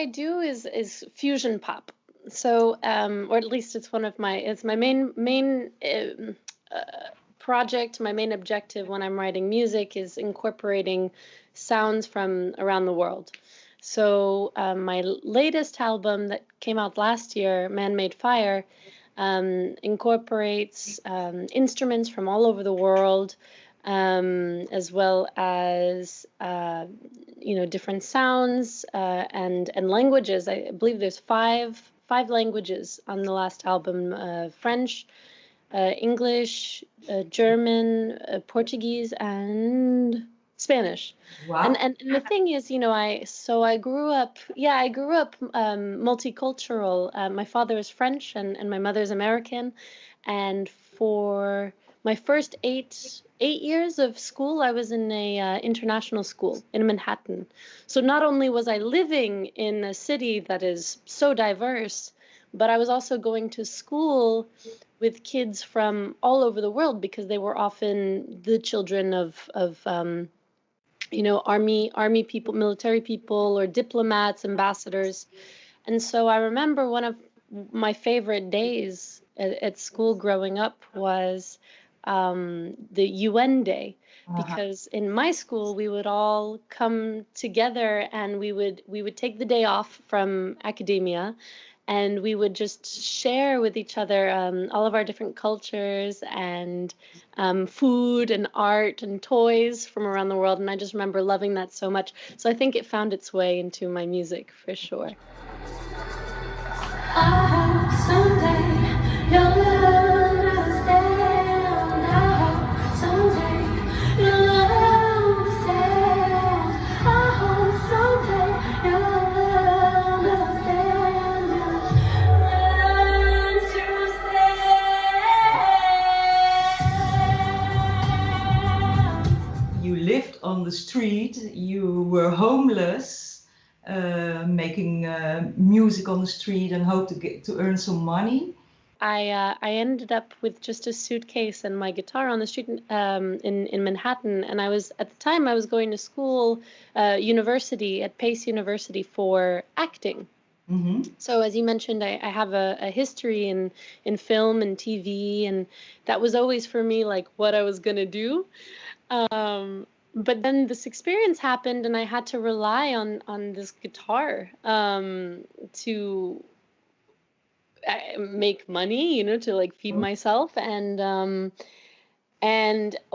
I do is fusion pop. So, or at least it's my main project. My main objective when I'm writing music is incorporating sounds from around the world. So, my latest album that came out last year, Man Made Fire, incorporates instruments from all over the world, as well as different sounds and languages. I believe there's five languages on the last album: French, English, German, Portuguese, and Spanish. And, Wow. and the thing is, I grew up, multicultural. My father is French and my mother's American. And for my first eight years of school, I was in a international school in Manhattan. So not only was I living in a city that is so diverse, but I was also going to school with kids from all over the world because they were often the children of army people, military people, or diplomats, ambassadors. And so I remember one of my favorite days at school growing up was the UN Day, Uh-huh. because in my school we would all come together and we would take the day off from academia, and we would just share with each other all of our different cultures and food and art and toys from around the world. And I just remember loving that so much. So I think it found its way into my music for sure. I hope someday you'll understand. I hope someday you'll understand. I hope someday you'll understand. Learn to stand. You lived on the street, you were homeless, making music on the street and hope to earn some money. I ended up with just a suitcase and my guitar on the street in Manhattan, and I was at the time I was going to school, university at Pace University for acting. Mm-hmm. So as you mentioned, I have a history in film and TV, and that was always for me like what I was gonna do. But then this experience happened, and I had to rely on this guitar to make money, to like feed myself. And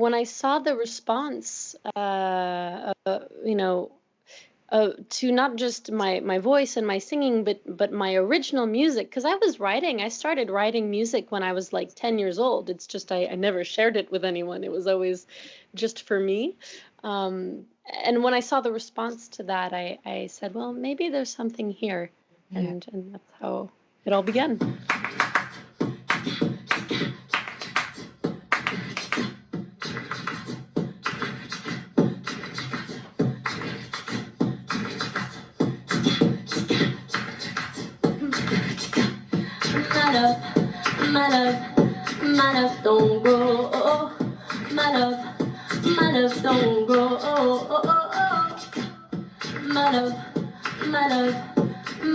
when I saw the response, to not just my voice and my singing, but my original music, because I started writing music when I was like 10 years old. It's just I never shared it with anyone. It was always just for me. And when I saw the response to that, I said, well, maybe there's something here. Yeah. And that's how it all began. My love don't grow. My love don't grow. My love don't grow.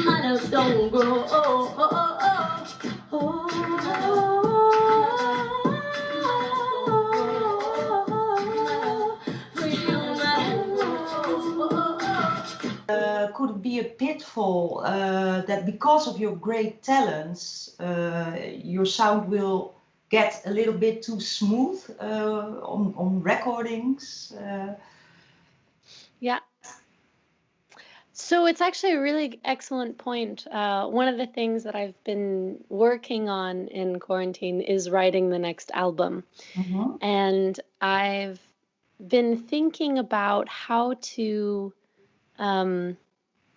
My love don't grow. Could it be a pitfall that because of your great talents, your sound will get a little bit too smooth on recordings? Yeah. So it's actually a really excellent point. One of the things that I've been working on in quarantine is writing the next album. Mm-hmm. And I've been thinking about how to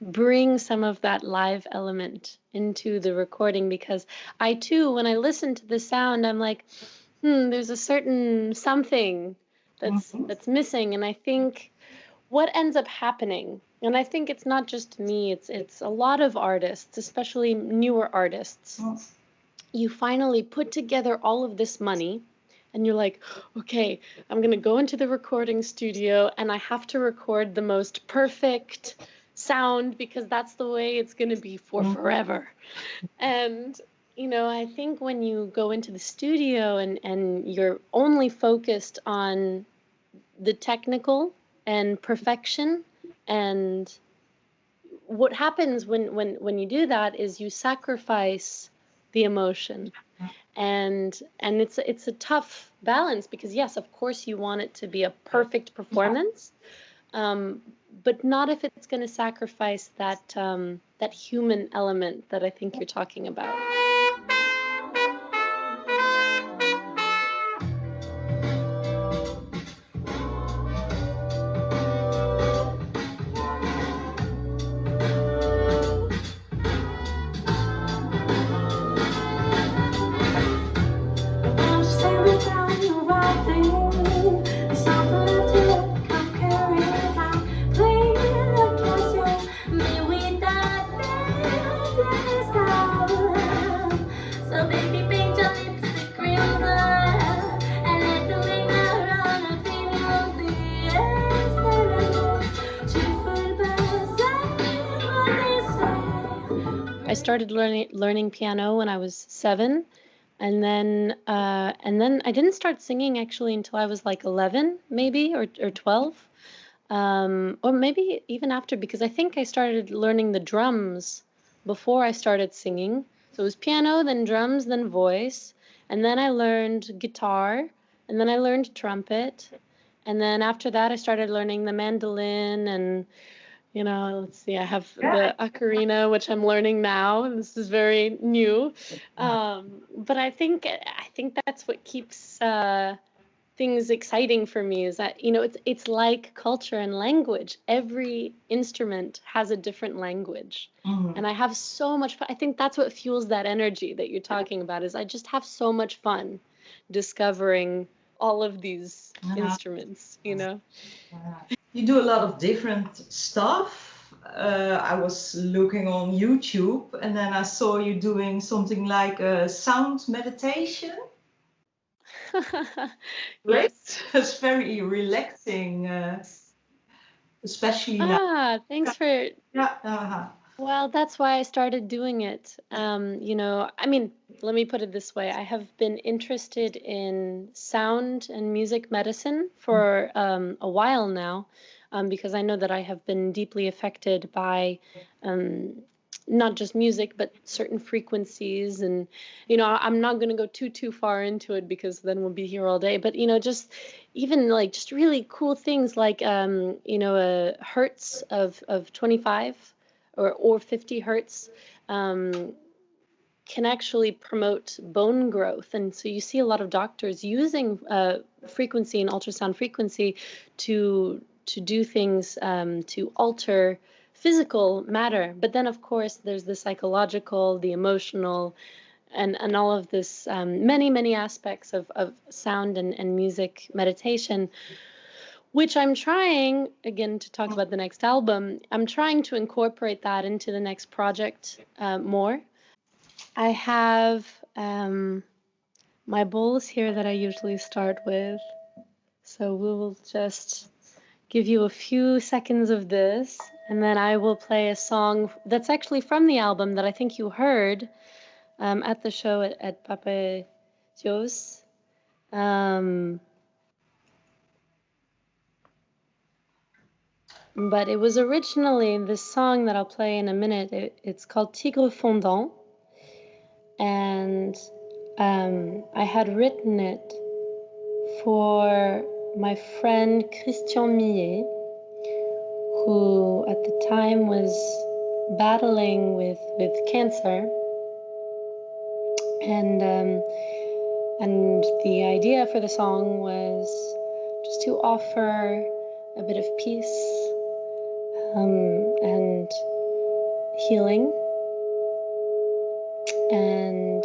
bring some of that live element into the recording, because I too, when I listen to the sound, I'm like, there's a certain something that's missing. And I think what ends up happening, and I think it's not just me, it's a lot of artists, especially newer artists. You finally put together all of this money and you're like, okay, I'm going to go into the recording studio and I have to record the most perfect sound because that's the way it's going to be for forever. And, I think when you go into the studio and you're only focused on the technical and perfection, and what happens when you do that is you sacrifice the emotion. And it's a tough balance because yes, of course you want it to be a perfect performance, but not if it's going to sacrifice that human element that I think you're talking about. I started learning piano when I was 7, and then I didn't start singing actually until I was like 11, maybe, or 12, or maybe even after, because I think I started learning the drums before I started singing. So it was piano, then drums, then voice, and then I learned guitar, and then I learned trumpet, and then after that I started learning the mandolin and let's see, I have the ocarina, which I'm learning now, and this is very new. But I think that's what keeps things exciting for me is that, it's like culture and language. Every instrument has a different language. And I have so much fun. I think that's what fuels that energy that you're talking about, is I just have so much fun discovering all of these instruments. You do a lot of different stuff. I was looking on YouTube and then I saw you doing something like a sound meditation. Yes. It's very relaxing, especially now. Thanks for. Yeah. Well, that's why I started doing it. I mean, let me put it this way. I have been interested in sound and music medicine for a while now, because I know that I have been deeply affected by not just music, but certain frequencies. And, I'm not going to go too far into it because then we'll be here all day. But, just even like just really cool things like, a hertz of 25 or 50 hertz can actually promote bone growth. And so you see a lot of doctors using frequency and ultrasound frequency to do things to alter physical matter. But then, of course, there's the psychological, the emotional, and all of this, many aspects of sound and music meditation, which I'm trying, again, to talk about the next album, I'm trying to incorporate that into the next project more. I have my bowls here that I usually start with. So we will just give you a few seconds of this, and then I will play a song that's actually from the album that I think you heard at the show at Papa Joe's. But it was originally this song that I'll play in a minute. It's called Tigre Fondant. And I had written it for my friend Christian Millet, who at the time was battling with cancer. And the idea for the song was just to offer a bit of peace and healing, and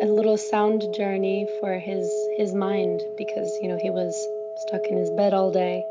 a little sound journey for his mind, because he was stuck in his bed all day.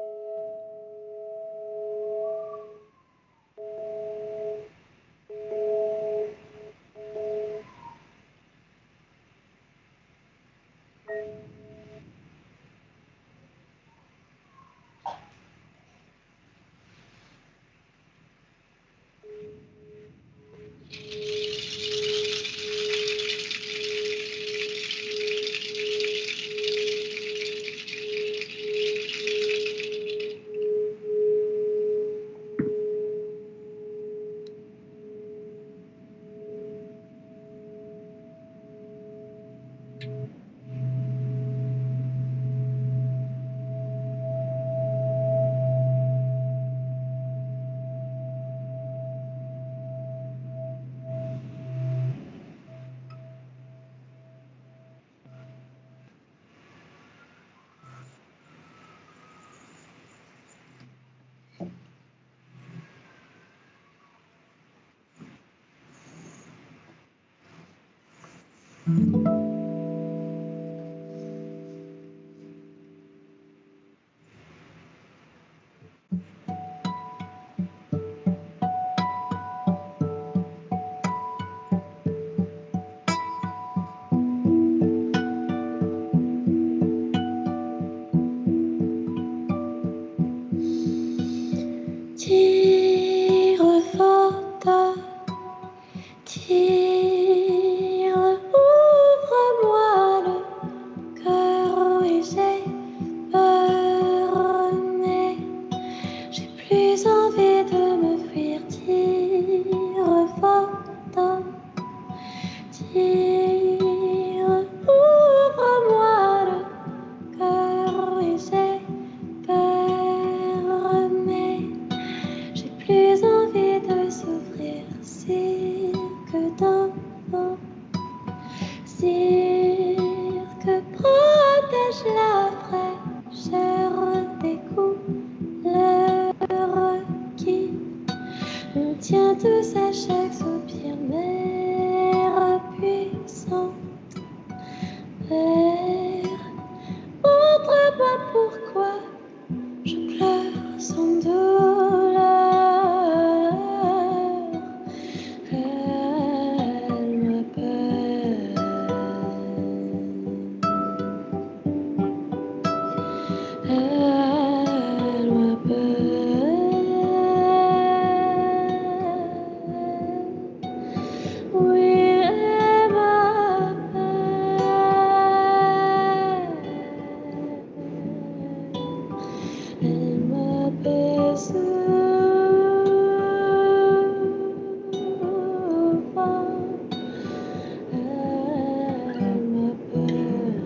Tire fort, tire, ouvre-moi le cœur, oui j'ai peur, mais j'ai plus envie de me fuir. Tire fort, tire, ouvre-moi le cœur, oui j'ai peur, mais j'ai plus envie de souffrir. Cirque d'enfant, cirque protège la fraîcheur des couleurs qui nous tient tous à chaque soupir. Mère puissante, Père, montre-moi pourquoi je pleure sans douleur. Elle m'appelle. Elle m'appelle. Oui, elle m'appelle. Elle m'appelle souvent. Elle m'appelle